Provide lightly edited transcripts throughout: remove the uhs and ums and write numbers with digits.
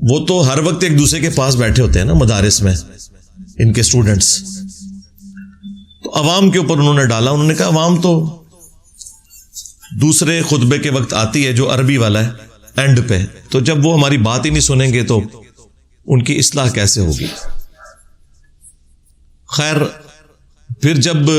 وہ تو ہر وقت ایک دوسرے کے پاس بیٹھے ہوتے ہیں نا مدارس میں ان کے اسٹوڈنٹس. تو عوام کے اوپر انہوں نے ڈالا. انہوں نے کہا عوام تو دوسرے خطبے کے وقت آتی ہے جو عربی والا ہے اینڈ پہ, تو جب وہ ہماری بات ہی نہیں سنیں گے تو ان کی اصلاح کیسے ہوگی. خیر پھر جب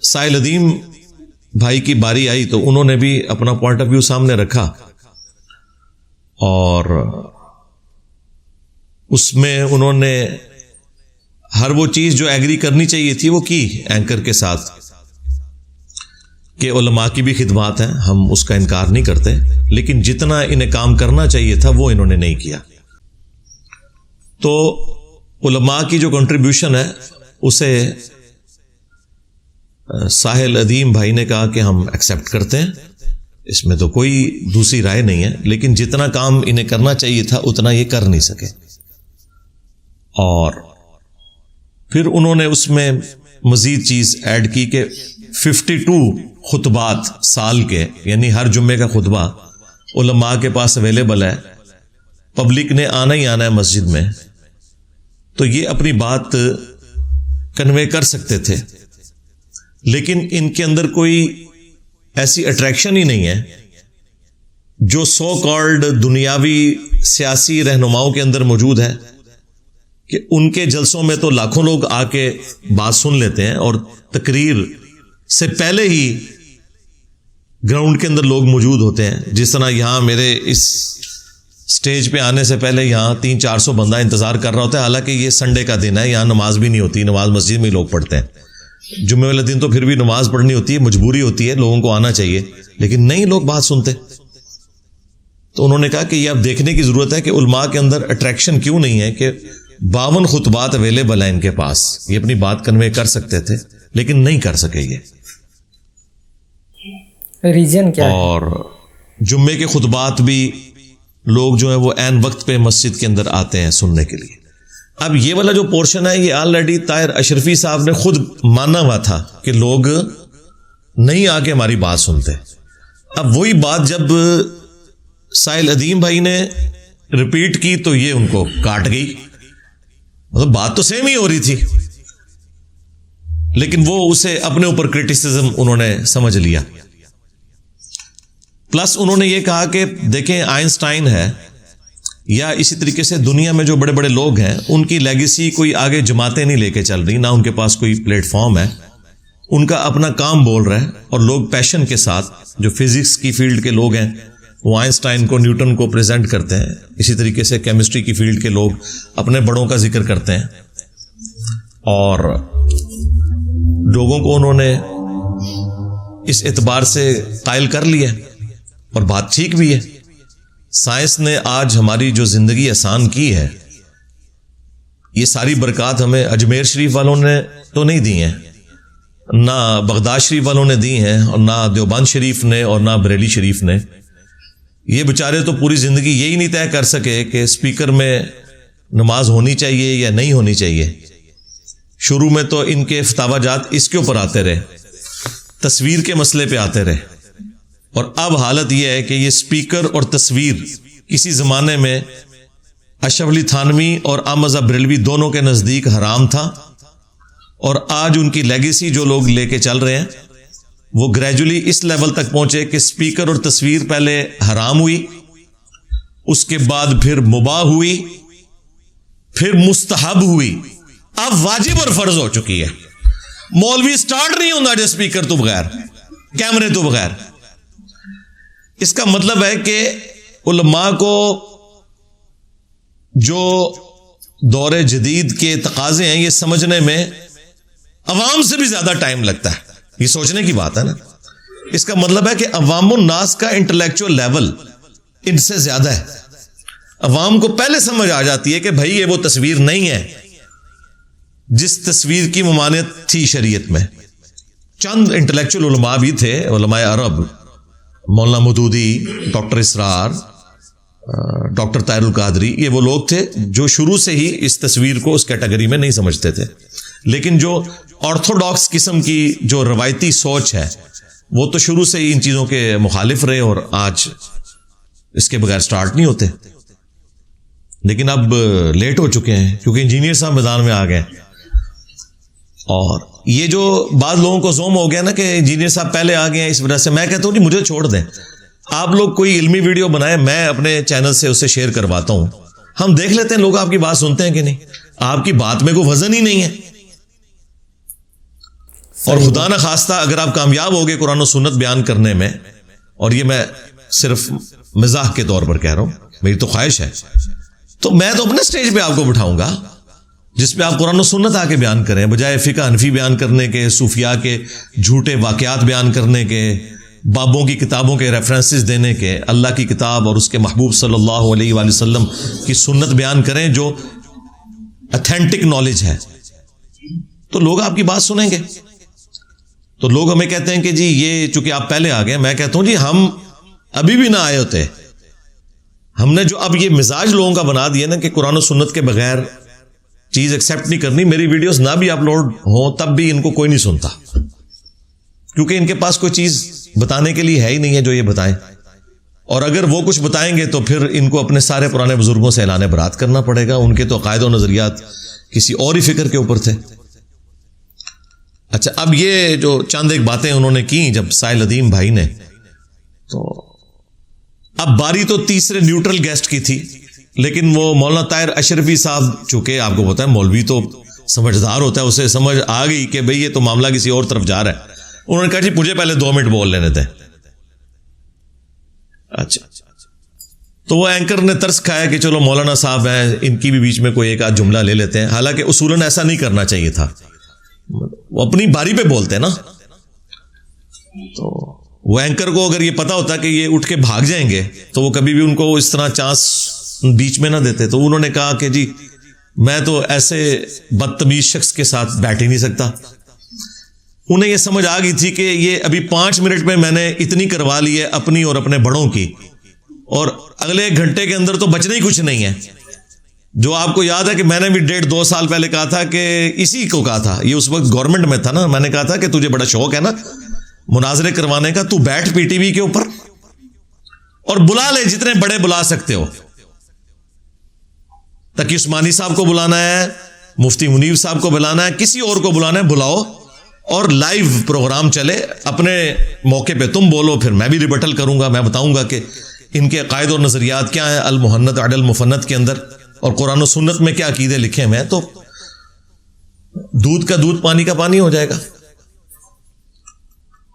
ساحل ادیم بھائی کی باری آئی تو انہوں نے بھی اپنا پوائنٹ آف ویو سامنے رکھا, اور اس میں انہوں نے ہر وہ چیز جو ایگری کرنی چاہیے تھی وہ کی اینکر کے ساتھ, کہ علماء کی بھی خدمات ہیں, ہم اس کا انکار نہیں کرتے, لیکن جتنا انہیں کام کرنا چاہیے تھا وہ انہوں نے نہیں کیا. تو علماء کی جو کنٹریبیوشن ہے اسے ساحل ادیم بھائی نے کہا کہ ہم ایکسپٹ کرتے ہیں, اس میں تو کوئی دوسری رائے نہیں ہے, لیکن جتنا کام انہیں کرنا چاہیے تھا اتنا یہ کر نہیں سکے. اور پھر انہوں نے اس میں مزید چیز ایڈ کی کہ 52 خطبات سال کے, یعنی ہر جمعے کا خطبہ علماء کے پاس اویلیبل ہے, پبلک نے آنا ہی آنا ہے مسجد میں, تو یہ اپنی بات کنوے کر سکتے تھے. لیکن ان کے اندر کوئی ایسی اٹریکشن ہی نہیں ہے جو سو کالڈ دنیاوی سیاسی رہنماؤں کے اندر موجود ہے, کہ ان کے جلسوں میں تو لاکھوں لوگ آ کے بات سن لیتے ہیں, اور تقریر سے پہلے ہی گراؤنڈ کے اندر لوگ موجود ہوتے ہیں. جس طرح یہاں میرے اس سٹیج پہ آنے سے پہلے یہاں 300-400 بندہ انتظار کر رہا ہوتا ہے, حالانکہ یہ سنڈے کا دن ہے, یہاں نماز بھی نہیں ہوتی, نماز مسجد میں لوگ پڑھتے ہیں. جمعے والے دن تو پھر بھی نماز پڑھنی ہوتی ہے, مجبوری ہوتی ہے, لوگوں کو آنا چاہیے, لیکن نہیں لوگ بات سنتے. تو انہوں نے کہا کہ یہ اب دیکھنے کی ضرورت ہے کہ علماء کے اندر اٹریکشن کیوں نہیں ہے, کہ 52 خطبات اویلیبل ہیں ان کے پاس, یہ اپنی بات کنوے کر سکتے تھے لیکن نہیں کر سکے. یہ ریزن کیا ہے؟ اور جمعے کے خطبات بھی لوگ جو ہیں وہ عین وقت پہ مسجد کے اندر آتے ہیں سننے کے لیے. اب یہ والا جو پورشن ہے یہ آلریڈی طاہر اشرفی صاحب نے خود مانا ہوا تھا کہ لوگ نہیں آ کے ہماری بات سنتے. اب وہی بات جب ساحل ادیم بھائی نے ریپیٹ کی تو یہ ان کو کاٹ گئی. مطلب بات تو سیم ہی ہو رہی تھی, لیکن وہ اسے اپنے اوپر کرٹیسزم انہوں نے سمجھ لیا. پلس انہوں نے یہ کہا کہ دیکھیں آئنسٹائن ہے یا اسی طریقے سے دنیا میں جو بڑے بڑے لوگ ہیں ان کی لیگیسی کوئی آگے جماعتیں نہیں لے کے چل رہی, نہ ان کے پاس کوئی پلیٹ فارم ہے, ان کا اپنا کام بول رہا ہے, اور لوگ پیشن کے ساتھ جو فزکس کی فیلڈ کے لوگ ہیں وہ آئنسٹائن کو نیوٹن کو پریزنٹ کرتے ہیں, اسی طریقے سے کیمسٹری کی فیلڈ کے لوگ اپنے بڑوں کا ذکر کرتے ہیں, اور لوگوں کو انہوں نے اس اعتبار سے قائل کر لیا, اور بات ٹھیک بھی ہے. سائنس نے آج ہماری جو زندگی آسان کی ہے, یہ ساری برکات ہمیں اجمیر شریف والوں نے تو نہیں دی ہیں, نہ بغداد شریف والوں نے دی ہیں, اور نہ دیوبند شریف نے, اور نہ بریلی شریف نے. یہ بیچارے تو پوری زندگی یہی نہیں طے کر سکے کہ اسپیکر میں نماز ہونی چاہیے یا نہیں ہونی چاہیے. شروع میں تو ان کے فتاوی جات اس کے اوپر آتے رہے, تصویر کے مسئلے پہ آتے رہے, اور اب حالت یہ ہے کہ یہ اسپیکر اور تصویر کسی زمانے میں اشرف علی تھانوی اور احمد بریلوی دونوں کے نزدیک حرام تھا, اور آج ان کی لیگیسی جو لوگ لے کے چل رہے ہیں وہ گریجولی اس لیول تک پہنچے کہ اسپیکر اور تصویر پہلے حرام ہوئی, اس کے بعد پھر مباح ہوئی, پھر مستحب ہوئی, اب واجب اور فرض ہو چکی ہے. مولوی سٹارٹ نہیں ہوتا جو اسپیکر تو بغیر, کیمرے تو بغیر. اس کا مطلب ہے کہ علماء کو جو دور جدید کے تقاضے ہیں یہ سمجھنے میں عوام سے بھی زیادہ ٹائم لگتا ہے. یہ سوچنے کی بات ہے نا. اس کا مطلب ہے کہ عوام الناس کا انٹلیکچوئل لیول ان سے زیادہ ہے. عوام کو پہلے سمجھ آ جاتی ہے کہ بھائی یہ وہ تصویر نہیں ہے جس تصویر کی ممانعت تھی شریعت میں. چند انٹلیکچوئل علماء بھی تھے, علماء عرب, مولانا مودودی, ڈاکٹر اسرار, ڈاکٹر طاہر القادری, یہ وہ لوگ تھے جو شروع سے ہی اس تصویر کو اس کیٹیگری میں نہیں سمجھتے تھے. لیکن جو آرتھوڈاکس قسم کی جو روایتی سوچ ہے وہ تو شروع سے ہی ان چیزوں کے مخالف رہے, اور آج اس کے بغیر سٹارٹ نہیں ہوتے. لیکن اب لیٹ ہو چکے ہیں کیونکہ انجینئر صاحب میدان میں آ گئے. اور یہ جو بعض لوگوں کو زوم ہو گیا نا کہ انجینئر صاحب پہلے آ گئے ہیں, اس وجہ سے میں کہتا ہوں کہ مجھے چھوڑ دیں, آپ لوگ کوئی علمی ویڈیو بنائیں, میں اپنے چینل سے اسے شیئر کرواتا ہوں, ہم دیکھ لیتے ہیں لوگ آپ کی بات سنتے ہیں کہ نہیں. آپ کی بات میں کوئی وزن ہی نہیں ہے. اور خدا نہ خواستہ اگر آپ کامیاب ہو گئے قرآن و سنت بیان کرنے میں, اور یہ میں صرف مزاح کے طور پر کہہ رہا ہوں, میری تو خواہش ہے, تو میں تو اپنے سٹیج پہ آپ کو بٹھاؤں گا جس پہ آپ قرآن و سنت آ کے بیان کریں, بجائے فقہ حنفی بیان کرنے کے, صوفیاء کے جھوٹے واقعات بیان کرنے کے, بابوں کی کتابوں کے ریفرنسز دینے کے. اللہ کی کتاب اور اس کے محبوب صلی اللہ علیہ وآلہ وسلم کی سنت بیان کریں جو اتھینٹک نالج ہے, تو لوگ آپ کی بات سنیں گے. تو لوگ ہمیں کہتے ہیں کہ جی یہ چونکہ آپ پہلے آ گئے, میں کہتا ہوں جی ہم ابھی بھی نہ آئے ہوتے. ہم نے جو اب یہ مزاج لوگوں کا بنا دیا نا کہ قرآن و سنت کے بغیر چیز ایکسیپٹ نہیں کرنی, میری ویڈیوز نہ بھی اپلوڈ ہوں تب بھی ان کو کوئی نہیں سنتا, کیونکہ ان کے پاس کوئی چیز بتانے کے لیے ہے ہی نہیں ہے جو یہ بتائیں. اور اگر وہ کچھ بتائیں گے تو پھر ان کو اپنے سارے پرانے بزرگوں سے اعلان برات کرنا پڑے گا. ان کے تو عقائد و نظریات کسی اور ہی فکر کے اوپر تھے. اچھا, اب یہ جو چند ایک باتیں انہوں نے کی جب ساحل ادیم بھائی نے, تو اب باری تو تیسرے نیوٹرل گیسٹ کی تھی, لیکن وہ مولانا طاہر اشرفی صاحب, چونکہ آپ کو پتا ہے مولوی تو سمجھدار ہوتا ہے, اسے سمجھ آ گئی کہ بھئی یہ تو معاملہ کسی اور طرف جا رہا ہے. انہوں نے کہا جی مجھے پہلے 2 منٹ بول لینے دیں. اچھا, تو وہ اینکر نے ترس کھایا کہ چلو مولانا صاحب ہیں, ان کی بھی بیچ میں کوئی ایک آدھ جملہ لے لیتے ہیں. حالانکہ اصولاً ایسا نہیں کرنا چاہیے تھا, وہ اپنی باری پہ بولتے ہیں نا. تو وہ اینکر کو اگر یہ پتا ہوتا کہ یہ اٹھ کے بھاگ جائیں گے تو وہ کبھی بھی ان کو اس طرح چانس بیچ میں نہ دیتے. تو انہوں نے کہا کہ جی میں تو ایسے بدتمیز شخص کے ساتھ بیٹھ ہی نہیں سکتا. انہیں یہ سمجھ آ گئی تھی کہ یہ ابھی 5 منٹ میں نے اتنی کروا لی ہے اپنی اور اپنے بڑوں کی, اور اگلے 1 گھنٹے کے اندر تو بچنا ہی کچھ نہیں ہے. جو آپ کو یاد ہے کہ میں نے بھی 1.5-2 سال پہلے کہا تھا کہ اسی کو کہا تھا, یہ اس وقت گورنمنٹ میں تھا نا, میں نے کہا تھا کہ تجھے بڑا شوق ہے نا مناظرے کروانے کا, تو بیٹھ پی ٹی وی کے اوپر اور بلا لے جتنے بڑے بلا سکتے ہو. تقی عثمانی صاحب کو بلانا ہے, مفتی منیب صاحب کو بلانا ہے, کسی اور کو بلانا ہے, بلاؤ, اور لائیو پروگرام چلے. اپنے موقع پہ تم بولو, پھر میں بھی ریبٹل کروں گا, میں بتاؤں گا کہ ان کے عقائد اور نظریات کیا ہیں المحنت علی المفنت کے اندر, اور قرآن و سنت میں کیا عقیدے لکھے ہوئے ہیں. تو دودھ کا دودھ پانی کا پانی ہو جائے گا.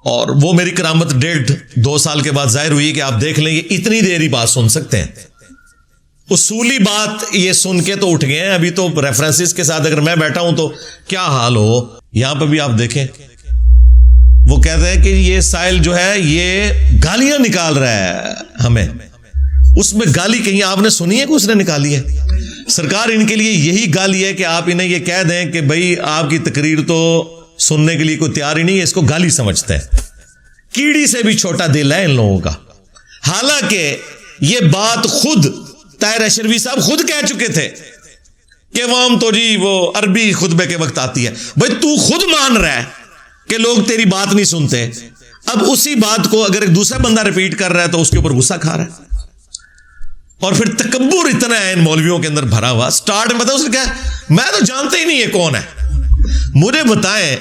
اور وہ میری کرامت 1.5-2 سال کے بعد ظاہر ہوئی کہ آپ دیکھ لیں یہ اتنی دیر ہی بات سن سکتے ہیں. اصولی بات یہ سن کے تو اٹھ گئے ہیں, ابھی تو ریفرنسز کے ساتھ اگر میں بیٹھا ہوں تو کیا حال ہو. یہاں پہ بھی آپ دیکھیں, وہ کہتے ہیں کہ یہ سائل جو ہے یہ گالیاں نکال رہا ہے ہمیں. اس میں گالی کہیں آپ نے سنی ہے کہ اس نے نکالی ہے؟ سرکار ان کے لیے یہی گالی ہے کہ آپ انہیں یہ کہہ دیں کہ بھئی آپ کی تقریر تو سننے کے لیے کوئی تیار ہی نہیں ہے, اس کو گالی سمجھتے ہیں. کیڑی سے بھی چھوٹا دل ہے ان لوگوں کا. حالانکہ یہ بات خود طاہر اشرفی صاحب خود کہہ چکے تھے کہ وام تو جی وہ عربی خطبے کے وقت آتی ہے. بھئی تو خود مان رہا ہے کہ لوگ تیری بات نہیں سنتے, اب اسی بات کو اگر ایک دوسرا بندہ ریپیٹ کر رہا ہے تو اس کے اوپر غصہ کھا رہا ہے. اور پھر تکبر اتنا ہے ان مولویوں کے اندر بھرا ہوا. سٹارٹ میں اس نے کہا میں تو جانتے ہی نہیں یہ کون ہے, مجھے بتائیں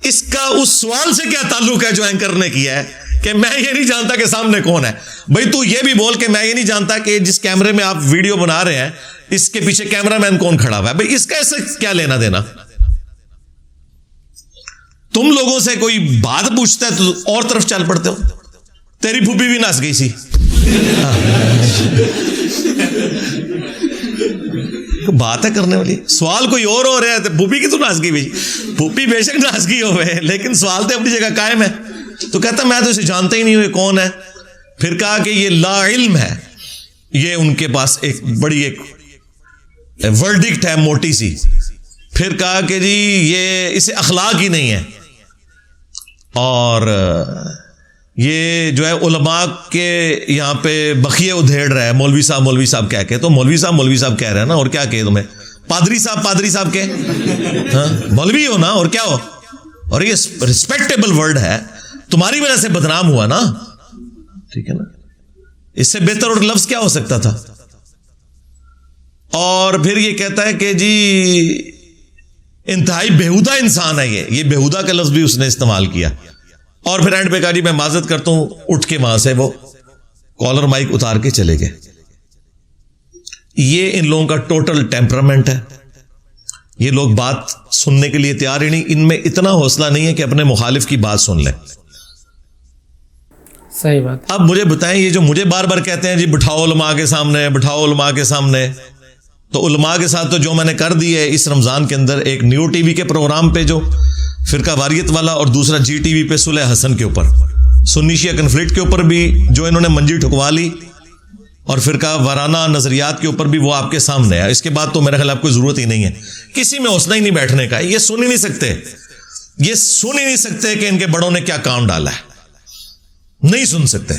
اس کا اس سوال سے کیا تعلق ہے جو اینکر نے کیا ہے کہ میں یہ نہیں جانتا کہ سامنے کون ہے. بھئی تو یہ بھی بول کہ میں یہ نہیں جانتا کہ جس کیمرے میں آپ ویڈیو بنا رہے ہیں اس کے پیچھے کیمرہ مین کون کھڑا ہوا ہے. بھئی اس کا ایسے کیا لینا دینا؟ تم لوگوں سے کوئی بات پوچھتا ہے تو اور طرف چل پڑتے ہو. تیری پھوپھی بھی ناس گئی سی, بات ہے کرنے والی. سوال کوئی اور ہو رہا ہے تو پھوپھی کی تو ناس گئی. پھوپھی بے شک ناس گئی ہوئے لیکن سوال تو اپنی جگہ قائم ہے. تو کہتا میں تو اسے جانتا ہی نہیں ہوں یہ کون ہے. پھر کہا کہ یہ لا علم ہے. یہ ان کے پاس ایک بڑی ایک ورڈکٹ ہے موٹی سی. پھر کہا کہ جی یہ اسے اخلاق ہی نہیں ہے, اور یہ جو ہے علماء کے یہاں پہ بخیے ادھیڑ رہا ہے مولوی صاحب کہہ کے. تو مولوی صاحب کہہ رہے ہیں نا, اور کیا کہ تمہیں پادری صاحب کے ہاں مولوی ہو نا, اور کیا ہو. اور یہ ریسپیکٹیبل ورڈ ہے, تمہاری وجہ سے بدنام ہوا نا, ٹھیک ہے نا. اس سے بہتر اور لفظ کیا ہو سکتا تھا. اور پھر یہ کہتا ہے کہ جی انتہائی بےہودہ انسان ہے یہ بےہودہ کا لفظ بھی اس نے استعمال کیا. اور پھر اینڈ پہ کہا جی میں معذرت کرتا ہوں, اٹھ کے وہاں سے وہ کالر مائک اتار کے چلے گئے. یہ ان لوگوں کا ٹوٹل ٹیمپرامنٹ ہے. یہ لوگ بات سننے کے لیے تیار ہی نہیں, ان میں اتنا حوصلہ نہیں ہے کہ اپنے مخالف کی بات سن لیں. صحیح بات. اب مجھے بتائیں, یہ جو مجھے بار بار کہتے ہیں جی بٹھاؤ علماء کے سامنے, بٹھاؤ علماء کے سامنے, تو علماء کے ساتھ تو جو میں نے کر دی ہے اس رمضان کے اندر, ایک نیو ٹی وی کے پروگرام پہ جو فرقہ واریت والا, اور دوسرا جی ٹی وی پہ صلح حسن کے اوپر, سنی شیعہ کنفلکٹ کے اوپر بھی جو انہوں نے منجی ٹھکوا لی, اور فرقہ وارانہ نظریات کے اوپر بھی وہ آپ کے سامنے ہے. اس کے بعد تو میرا خیال آپ کو ضرورت ہی نہیں ہے, کسی میں حوصلہ ہی نہیں بیٹھنے کا. یہ سن ہی نہیں سکتے, یہ سن ہی نہیں سکتے کہ ان کے بڑوں نے کیا کام ڈالا ہے, نہیں سن سکتے.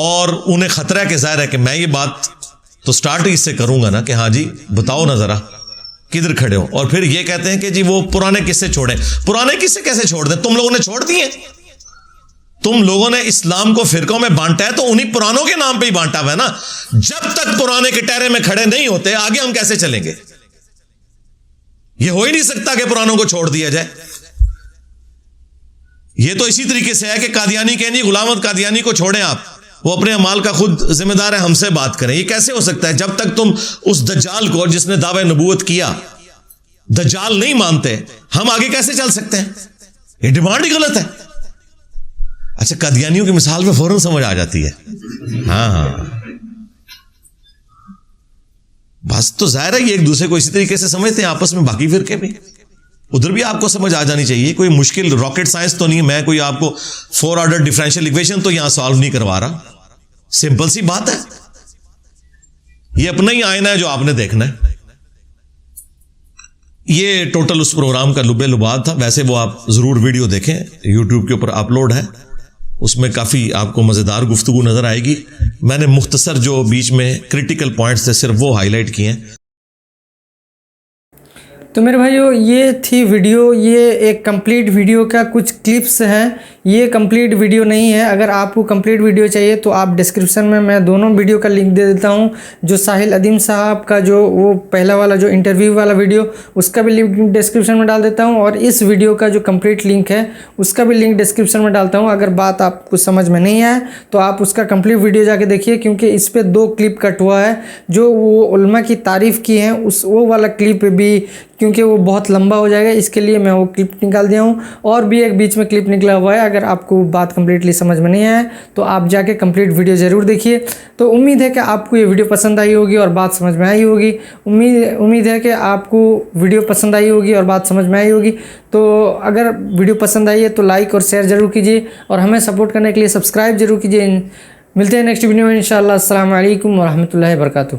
اور انہیں خطرہ ہے کہ ظاہر ہے کہ میں یہ بات تو سٹارٹ ہی اس سے کروں گا نا کہ ہاں جی بتاؤ نا ذرا کدھر کھڑے ہو. اور پھر یہ کہتے ہیں کہ جی وہ پرانے قصے چھوڑیں. پرانے قصے کیسے چھوڑ دیں؟ تم لوگوں نے چھوڑ دیے. تم لوگوں نے اسلام کو فرقوں میں بانٹا ہے تو انہی پرانوں کے نام پہ ہی بانٹا ہوا ہے نا. جب تک پرانے کے ٹہرے میں کھڑے نہیں ہوتے آگے ہم کیسے چلیں گے؟ یہ ہو ہی نہیں سکتا کہ پرانوں کو چھوڑ دیا جائے. یہ تو اسی طریقے سے ہے کہ قادیانی کہیں جی غلام احمد قادیانی کو چھوڑیں آپ, وہ اپنے اعمال کا خود ذمہ دار ہے, ہم سے بات کریں. یہ کیسے ہو سکتا ہے؟ جب تک تم اس دجال کو جس نے دعوی نبوت کیا دجال نہیں مانتے, ہم آگے کیسے چل سکتے ہیں؟ یہ ڈیمانڈ ہی غلط ہے. اچھا, قادیانیوں کی مثال پہ فوراً سمجھ آ جاتی ہے. ہاں بس تو ظاہر ہے یہ ایک دوسرے کو اسی طریقے سے سمجھتے ہیں آپس میں. باقی فرقے بھی ادھر بھی آپ کو سمجھ آ جانی چاہیے. کوئی مشکل راکٹ سائنس تو نہیں ہے, میں کوئی آپ کو 4 آرڈر ڈفرینشیل ایکویشن تو یہاں سالو نہیں کروا رہا. سمپل سی بات ہے, یہ اپنا ہی آئینہ ہے جو آپ نے دیکھنا ہے. یہ ٹوٹل اس پروگرام کا لب لباد تھا. ویسے وہ آپ ضرور ویڈیو دیکھیں, یوٹیوب کے اوپر اپلوڈ ہے, اس میں کافی آپ کو مزیدار گفتگو نظر آئے گی. میں نے مختصر جو بیچ میں کریٹیکل پوائنٹس تھے صرف وہ ہائی لائٹ کیے ہیں. تو میرے بھائیو یہ تھی ویڈیو, یہ ایک کمپلیٹ ویڈیو کا کچھ کلپس ہیں, یہ کمپلیٹ ویڈیو نہیں ہے. اگر آپ کو کمپلیٹ ویڈیو چاہیے تو آپ ڈسکرپشن میں دونوں ویڈیو کا لنک دے دیتا ہوں. جو ساحل ادیم صاحب کا جو وہ پہلا والا جو انٹرویو والا ویڈیو, اس کا بھی لنک ڈسکرپشن میں ڈال دیتا ہوں, اور اس ویڈیو کا جو کمپلیٹ لنک ہے اس کا بھی لنک ڈسکرپشن میں ڈالتا ہوں. اگر بات آپ کو سمجھ میں نہیں آئے تو آپ اس کا کمپلیٹ ویڈیو جا کے دیکھیے, کیونکہ اس پہ 2 کلپ کٹ ہوا ہے جو وہ علماء کی تعریف کی ہیں. وہ والا کلپ بھی کیونکہ وہ بہت لمبا ہو جائے گا, اس کے لیے میں وہ کلپ نکال دیا ہوں. اور بھی ایک بیچ میں کلپ نکلا ہوا ہے. اگر آپ کو بات کمپلیٹلی سمجھ میں نہیں آئے تو آپ جا کے کمپلیٹ ویڈیو ضرور دیکھیے. تو امید ہے کہ آپ کو یہ ویڈیو پسند آئی ہوگی اور بات سمجھ میں آئی ہوگی. امید ہے کہ آپ کو ویڈیو پسند آئی ہوگی اور بات سمجھ میں آئی ہوگی. تو اگر ویڈیو پسند آئی ہے تو لائک اور شیئر ضرور کیجیے, اور ہمیں سپورٹ کرنے کے لیے سبسکرائب ضرور کیجیے. ملتے ہیں نیکسٹ ویڈیو میں انشاءاللہ. السلام علیکم ورحمۃ اللہ وبرکاتہ.